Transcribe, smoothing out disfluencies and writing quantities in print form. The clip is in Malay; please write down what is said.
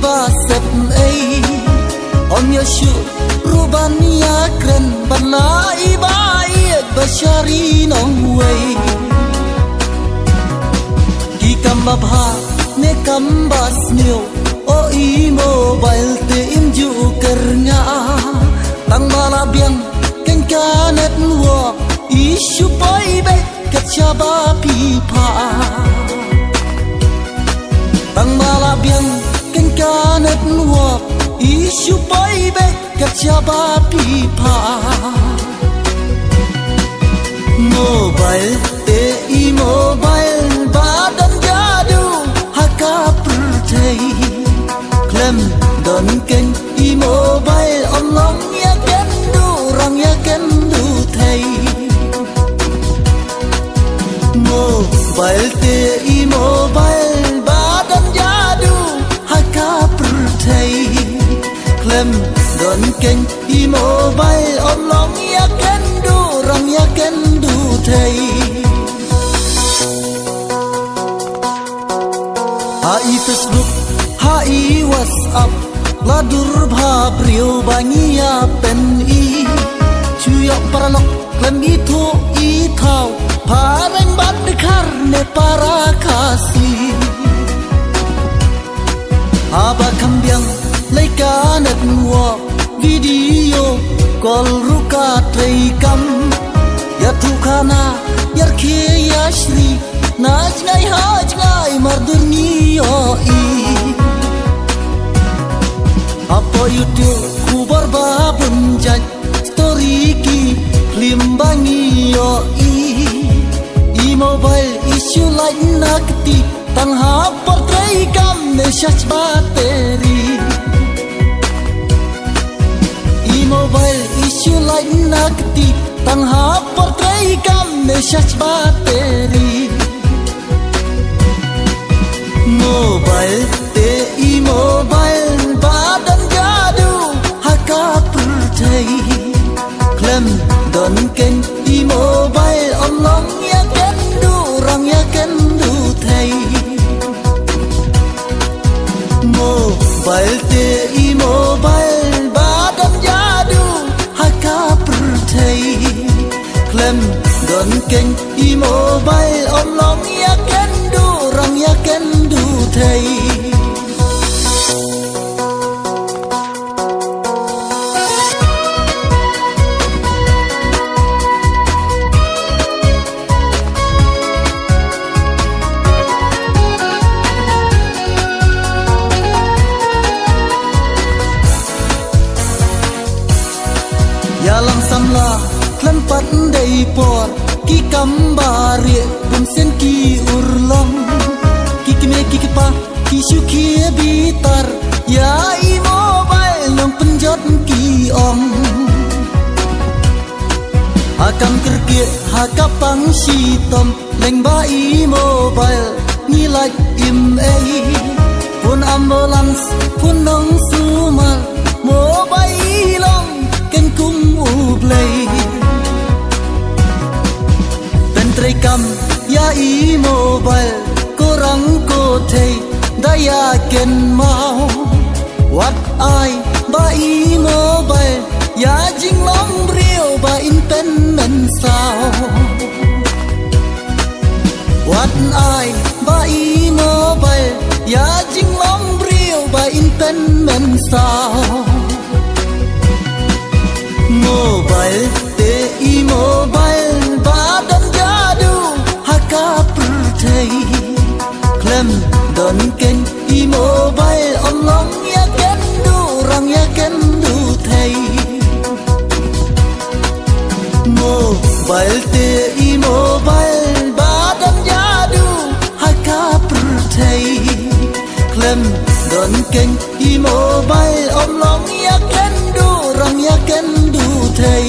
ba sep ei om yashu ruban ya kren banla ibai bashari nong wei ki kamba bha ne kamba sneo o i mobile te im ju kernya tang mala biang ken kanet wo isu boy be kachaba pi pha tang mala biang ken kanet wo isu boy be kachaba pi pha mobile te i mobile ba dan jadu haka pertai klem don ken i mobile online ya ken du rang ya ken du thai mobile te i mobile ba dan jadu haka pertai klem don ken i mobile online ya ken du rang ya ken du thai hai Facebook hai WhatsApp ladur bhabriu bangia pen i chuyok paralok klem itu i thau pareng bat dekhar ne para kasi aba kambyang laika net wo video call ruka trei kam ya thukana yar khe yashri naj ngai mardurni o i apo YouTube kubar babun jaj story ki limbangi o i mobile issue like nakti tang ha portray kam ne shach bateri i mobile issue like nakti tang ha portray kam ne shach bateri mobile te i mobile badan jadu haka pertai klem don ken i mobile online ya ken du rang ya ken du thai mobile te i mobile badan jadu haka pertai klem don ken i mobile online ya ken du rang ya ken du thai yalang samla klempat dei por ki kambare bum sen ki urlong ki kime ki pa ki shuki bitar ya i mobile nong penjot ki om akam kerkie hakapang sitom leng ba i mobile ni like im ei pun ambulance pun nong sumal mobile long ken kum u play pentray kam ya i mobile korang ko thei daya ken mau what I ba i mobile ya jing long brio ba in pen men sao what I ba i mobile ya jing long brio ba in pen men sao mobile te i mobile badan jadu haka pertai klem don ken i mobile online ya ken du rang ya ken du thai mobile te i mobile badan jadu haka pertai klem don ken i mobile online ya ken du rang ya ken du thai